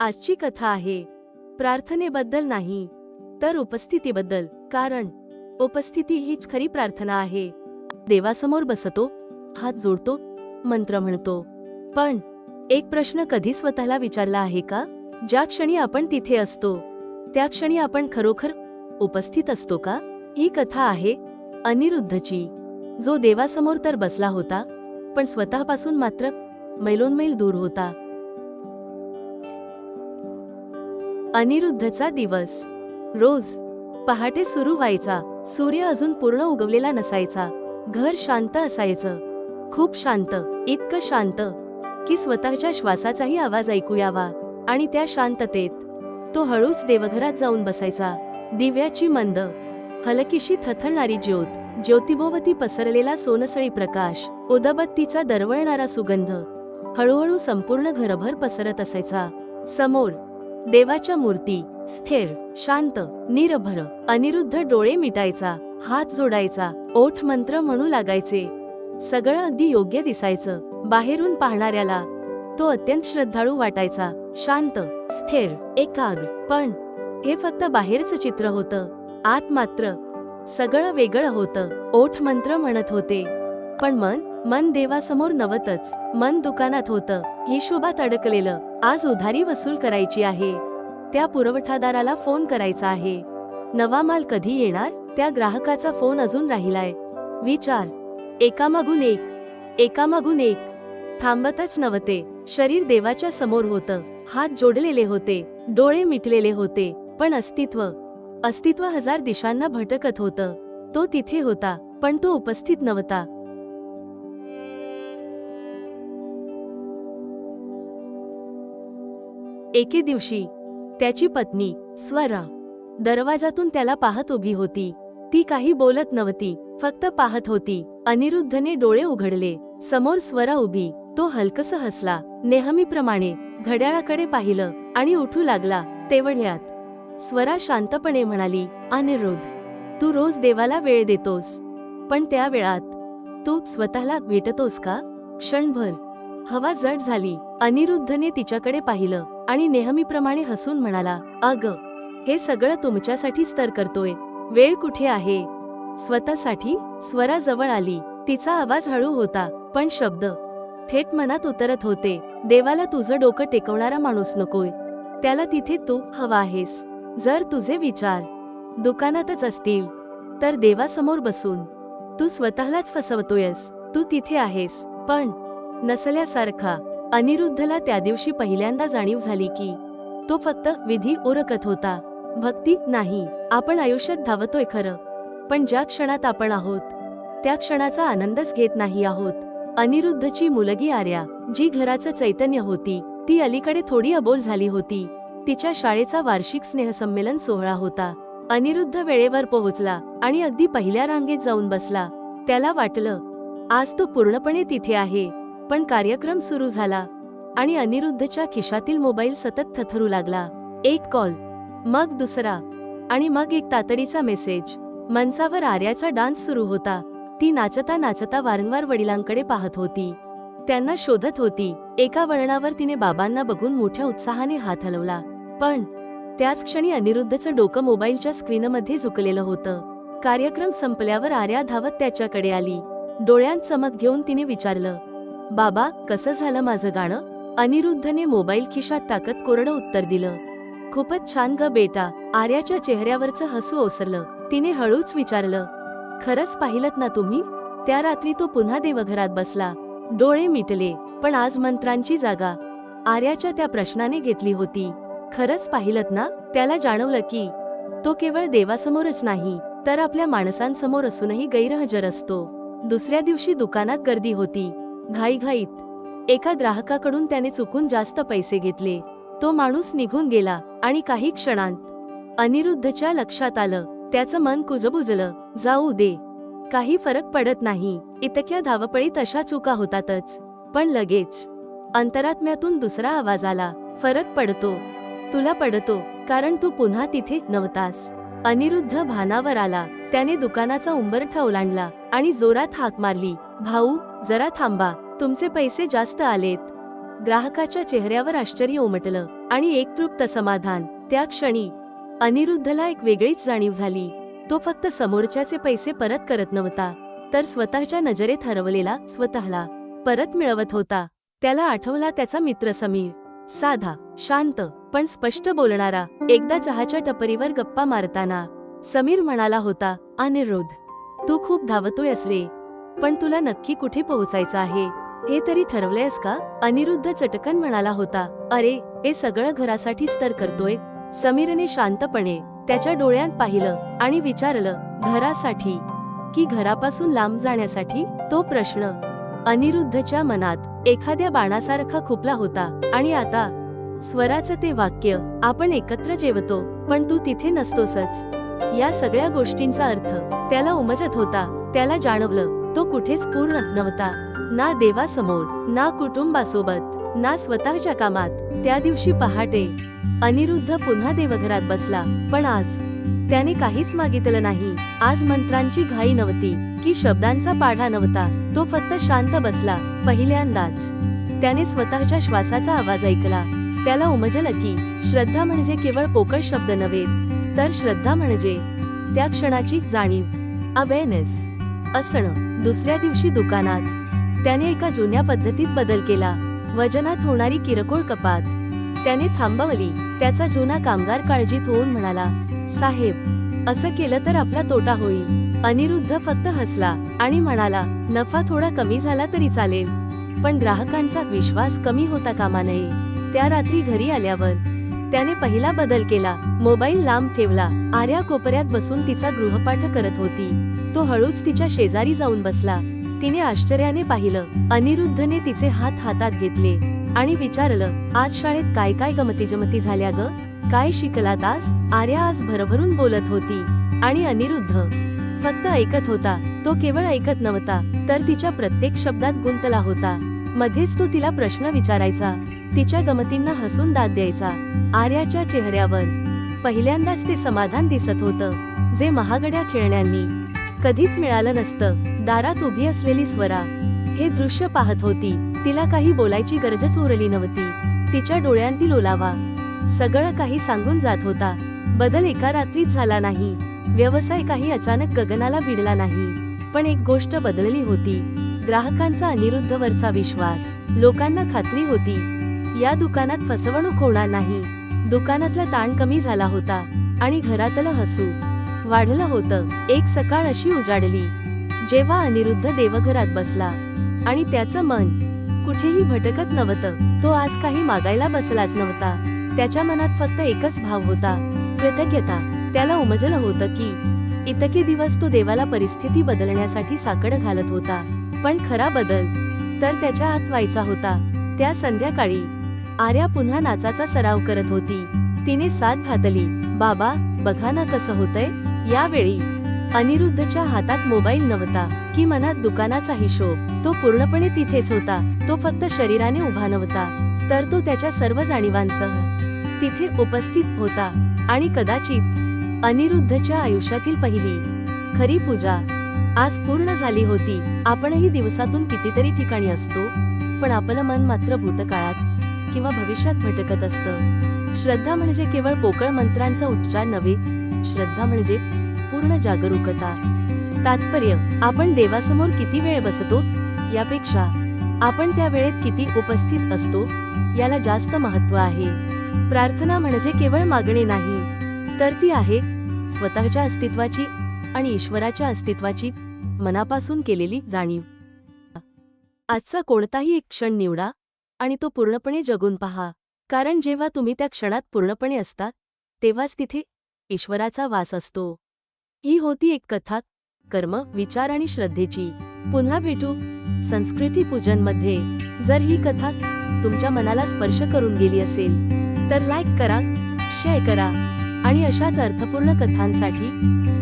आजची कथा आहे प्रार्थनेबद्दल नाही, तर उपस्थितीबद्दल. कारण उपस्थिती हीच खरी प्रार्थना आहे. देवासमोर बसतो, हात जोडतो, मंत्र म्हणतो. पण एक प्रश्न कधी स्वतःला विचारला आहे का? ज्या क्षणी आपण तिथे असतो, त्या क्षणी आपण खरोखर उपस्थित असतो का? ही कथा आहे अनिरुद्धची, जो देवासमोर तर बसला होता, पण स्वतःपासून मात्र मैलोनमैल दूर होता. अनिरुद्धचा दिवस. रोज पहाटे सुरू व्हायचा. सूर्य अजून पूर्ण उगवलेला नसायचा. घर शांत असायचं, खूप शांत, इतकं शांत की स्वतःच्या श्वासाचाही आवाज ऐकू यावा. आणि त्या शांततेत तो हळूच देवघरात जाऊन बसायचा. दिव्याची मंद, हलकीशी थथरणारी ज्योत, ज्योतिभोवती पसरलेला सोनसळी प्रकाश, उदबत्तीचा दरवळणारा सुगंध हळूहळू संपूर्ण घरभर पसरत असायचा. समोर देवाच्या मूर्ती, स्थिर, शांत, निरभर. अनिरुद्ध डोळे मिटायचा, हात जोडायचा, ओठ मंत्र म्हणू लागायचे. सगळं अगदी योग्य दिसायचं. बाहेरून पाहणाऱ्याला तो अत्यंत श्रद्धाळू वाटायचा, शांत, स्थिर, एकाग्र. पण हे फक्त बाहेरचं चित्र होतं. आत मात्र सगळं वेगळं होतं. ओठ मंत्र म्हणत होते, पण मन देवासमोर नव्हतंच. मन दुकानात होतं, हिशोबात अडकलेलं. आज उधारी वसूल करायची आहे, त्या पुरवठादाराला फोन करायचा आहे. नवा माल कधी येणार? त्या ग्राहकाचा फोन अजून राहिलाय. विचार एकामागून एक थांबतच नव्हते. शरीर देवाच्या समोर होतं, हात जोडलेले होते, डोळे मिटलेले होते, पण अस्तित्व हजार दिशांना भटकत होतं. तो तिथे होता, पण तो उपस्थित नव्हता. एके दिवशी त्याची पत्नी स्वरा दरवाजातून त्याला पाहत उभी होती. ती काही बोलत नव्हती, फक्त पाहत होती. अनिरुद्धने डोळे उघडले. समोर स्वरा उभी. तो हलकस हसला, नेहमीप्रमाणे घड्याळाकडे पाहिलं आणि उठू लागला. तेवढ्यात स्वरा शांतपणे म्हणाली, अनिरुद्ध, तू रोज देवाला वेळ देतोस, पण त्या वेळात तू स्वतःला भेटतोस का? क्षणभर हवा जड झाली. अनिरुद्धने तिच्याकडे पाहिलं आणि नेहमीप्रमाणे हसून म्हणाला, अगं, हे सगळं तुमच्यासाठीच तर करतोय. वेळ कुठे आहे स्वतःसाठी? स्वरा जवळ आली. तिचा आवाज हळू होता, पण शब्द थेट मनात उतरत होते. देवाला तुझं डोकं टेकवणारा माणूस नकोय, त्याला तिथे तू हवा आहेस. जर तुझे विचार दुकानातच असतील, तर देवासमोर बसून तू स्वतःलाच फसवतोयस. तू तिथे आहेस, पण नसल्यासारखा. अनिरुद्धला त्या दिवशी पहिल्यांदा जाणीव झाली की तो फक्त विधी उरकत होता, भक्ती नाही. आपण आयुष्यात धावतोय खरं, पण ज्या क्षणात आपण आहोत, त्या क्षणाचा आनंदच घेत नाही आहोत. अनिरुद्धची मुलगी आर्या, जी घराचं चैतन्य होती, ती अलीकडे थोडी अबोल झाली होती. तिच्या शाळेचा वार्षिक स्नेहसंमेलन सोहळा होता. अनिरुद्ध वेळेवर पोहोचला आणि अगदी पहिल्या रांगेत जाऊन बसला. त्याला वाटलं, आज तो पूर्णपणे तिथे आहे. पण कार्यक्रम सुरू झाला आणि अनिरुद्धच्या खिशातील मोबाईल सतत थरथरू लागला. एक कॉल, मग दुसरा, आणि मग एक तातडीचा मेसेज. मंचावर आर्याचा डान्स सुरू होता. ती नाचता नाचता वारंवार वडिलांकडे पाहत होती, त्यांना शोधत होती. एका वळणावर तिने बाबांना बघून मोठ्या उत्साहाने हात हलवला, पण त्याच क्षणी अनिरुद्धचं डोकं मोबाईलच्या स्क्रीनमध्ये झुकलेलं होतं. कार्यक्रम संपल्यावर आर्या धावत त्याच्याकडे आली. डोळ्यांत चमक घेऊन तिने विचारलं, बाबा, कसं झालं माझं गाणं? अनिरुद्धने मोबाईल खिशात टाकत कोरडं उत्तर दिलं, खूपच छान ग बेटा. आर्याच्या चेहऱ्यावरचं हसू ओसरलं. तिने हळूच विचारलं, खरंच पाहिलत ना तुम्ही? त्या रात्री तो पुन्हा देवघरात बसला, डोळे मिटले, पण आज मंत्रांची जागा आर्याच्या त्या प्रश्नाने घेतली होती. खरंच पाहिलत ना? त्याला जाणवलं की तो केवळ देवासमोरच नाही, तर आपल्या माणसांसमोर असूनही गैरहजर असतो. दुसऱ्या दिवशी दुकानात गर्दी होती. घाईघाईत एका ग्राहकाकडून त्याने चुकून जास्त पैसे घेतले. तो माणूस निघून गेला आणि काही क्षणांत अनिरुद्धच्या लक्षात आलं, त्याचं मन कुजबुजलं. जाऊ दे, काही फरक पडत नाही. इतक्या धावपळीत अशा चुका होतातच. पण लगेच अंतरात्म्यातून दुसरा आवाज आला, फरक पडतो, तुला पडतो, कारण तू पुन्हा तिथे नव्हतास. अनिरुद्ध भानावर आला. त्याने दुकानाचा उंबरठा ओलांडला आणि जोरात हाक मारली, भाऊ, जरा थांबा, तुमचे पैसे जास्त आलेत. ग्राहकाच्या चेहऱ्यावर आश्चर्य उमटलं. आणि एक तृप्त समाधान. त्या क्षणी अनिरुद्धला एक वेगळीच जाणीव झाली. तो फक्त समोरच्याचे पैसे परत करत नव्हता, तर स्वतःच्या नजरेत हरवलेला स्वतःला परत मिळवत होता. त्याला आठवला त्याचा मित्र समीर, साधा, शांत पण स्पष्ट बोलणारा. एकदा चहाच्या टपरीवर गप्पा मारताना समीर म्हणाला होता, अनिरुद्ध, तू खूप धावतोयस रे, पण तुला नक्की कुठे पोहोचायचं आहे हे तरी ठरवलंयस का? अनिरुद्ध चटकन म्हणाला होता, अरे, हे सगळं घरासाठीच तर करतोय. समीरने शांतपणे त्याच्या डोळ्यात पाहिलं आणि विचारलं, घरासाठी की घरापासून लांब जाण्यासाठी? तो प्रश्न अनिरुद्धच्या मनात एखाद्या बाणासारखा खुपला होता. आणि आता स्वराचं ते वाक्य, आपण एकत्र जेवतो पण तू तिथे नसतोसच, या सगळ्या गोष्टींचा अर्थ त्याला उमजत होता. त्याला जाणवलं तो कुठेच पूर्ण नव्हता, ना देवासमोर, ना कुटुंबासोबत, ना स्वतःच्या कामात. त्या दिवशी पहाटे अनिरुद्ध पुन्हा देवघरात बसला, पण आज त्याने काहीच मागितलं नाही. आज मंत्रांची घाई नव्हती की शब्दांचा पाढा नव्हता. तो फक्त शांत बसला. पहिल्यांदाच त्याने स्वतःच्या श्वासाचा आवाज ऐकला. त्याला उमजलं की श्रद्धा म्हणजे केवळ पोकळ शब्द नव्हे, तर श्रद्धा म्हणजे त्या क्षणाची जाणीव, अवेअरनेस असणं. दुसऱ्या दिवशी दुकानात त्याने एका जुन्या पद्धतीत बदल केला. वजनात होणारी किरकोळ कपात त्याने थांबवली. त्याचा जुना कामगार काळजीत होऊन म्हणाला, साहेब, असं केलं तर आपला तोटा होईल. अनिरुद्ध फक्त हसला आणि म्हणाला, नफा थोडा कमी झाला तरी चालेल, पण ग्राहकांचा विश्वास कमी होता कामा नये. त्या रात्री घरी आल्यावर त्याने पहिला बदल केला. मोबाईल लांब ठेवला. आर्या कोपऱ्यात बसून तिचा गृहपाठ करत होती. तो हळूच तिच्या शेजारी जाऊन बसला. तिने आश्चर्याने पाहिलं. अनिरुद्धने तिचे हात हातात घेतले आणि विचारलं, आज शाळेत काय काय गमतीजमती झाल्या ग? काय शिकलात आज? आर्या आज भरभरून बोलत होती आणि अनिरुद्ध फक्त ऐकत होता. तो केवळ ऐकत नव्हता, तर तिच्या प्रत्येक शब्दात गुंतला होता. मध्येच तो तिला प्रश्न विचारायचा, तिच्या गमतींना हसून दाद द्यायचा. आर्याच्या चेहऱ्यावर पहिल्यांदाच ते समाधान दिसत होतं, जे महागड्या खेळण्यांनी कधीच मिळालं नसतं. दारात उभी असलेली स्वरा हे दृश्य पाहत होती. तिला काही बोलायची गरजच उरली नव्हती. तिच्या डोळ्यांतील ओलावा सगळं काही सांगून जात होता. बदल एका रात्रीत झाला नाही, व्यवसाय काही अचानक गगनाला भिडला नाही, पण एक गोष्ट बदलली होती, ग्राहकांचा अनिरुद्धवरचा विश्वास. लोकांना खात्री होती, या दुकानात फसवणूक होणार नाही. दुकानातला ताण कमी झाला होता आणि घरातलं हसू वाढलं होतं. एक सकाळ अशी उजाडली जेव्हा अनिरुद्ध देवघरात बसला आणि त्याचं मन कुठेही भटकत नव्हतं. तो आज काही मागायला बसलाच नव्हता. त्याच्या मनात फक्त एकच भाव होता, कृतज्ञता. त्याला उमजलं होतं की इतके दिवस तो देवाला परिस्थिती बदलण्यासाठी साकड घालत होता, पण खरा बदल तर त्याच्या आत व्हायचा होता. त्या संध्याकाळी आर्या पुन्हा नाचाचा सराव करत होती. तिने साथ घातली. बाबा, बघा ना कसं होतंय. यावेळी अनिरुद्धच्या हातात मोबाईल नव्हता की मनात दुकानाचा हिशोब. तो पूर्णपणे तिथेच होता. तो फक्त शरीराने उभा नव्हता, तर तो त्याच्या सर्व जाणीवांसह तिथे उपस्थित होता. आणि कदाचित अनिरुद्धच्या आयुष्यातील पहिली खरी पूजा आज पूर्ण झाली होती. आपणही दिवसातून कितीतरी ठिकाणी असतो, पण आपलं मन मात्र भूतकाळात किंवा भविष्यात भटकत असतं. श्रद्धा म्हणजे केवळ पोकळ मंत्रांचा उच्चार नव्हे, श्रद्धा म्हणजे पूर्ण जागरूकता. तात्पर्य, आपण देवासमोर किती वेळ बसतो यापेक्षा आपण त्या वेळेत किती उपस्थित असतो याला जास्त महत्त्व आहे. प्रार्थना म्हणजे केवळ मागणे नाही, तर ती आहे स्वतःच्या अस्तित्वाची आणि ईश्वराच्या अस्तित्वाची मनापासून केलेली जाणीव. आजचा कोणताही एक क्षण निवडा आणि तो पूर्णपणे जगून पहा, कारण जेव्हा तुम्ही त्या क्षणात पूर्णपणे असता तेव्हाच तिथे ईश्वराचा वास असतो. ही होती एक कथा, कर्म, विचार आणि श्रद्धेची. पुन्हा भेटू संस्कृती पूजन मध्ये. जर ही कथा तुमच्या मनाला स्पर्श करून गेली असेल तर लाईक करा, शेअर करा आणि अशाच अर्थपूर्ण कथांसाठी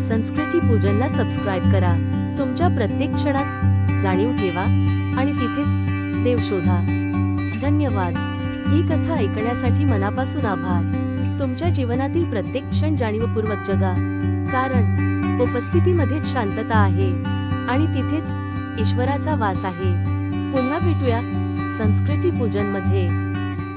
संस्कृती पूजनला सबस्क्राईब करा. तुमच्या प्रत्येक क्षणात जाणीव ठेवा आणि तिथेच देव शोधा. धन्यवाद. ही कथा ऐकण्यासाठी मनापासून आभार. तुमच्या जीवनातील प्रत्येक क्षण जाणीवपूर्वक जगा, कारण उपस्थितीमध्येच शांतता आहे आणि तिथेच ईश्वराचा वास आहे. पुन्हा भेटूया संस्कृती पूजन मध्ये.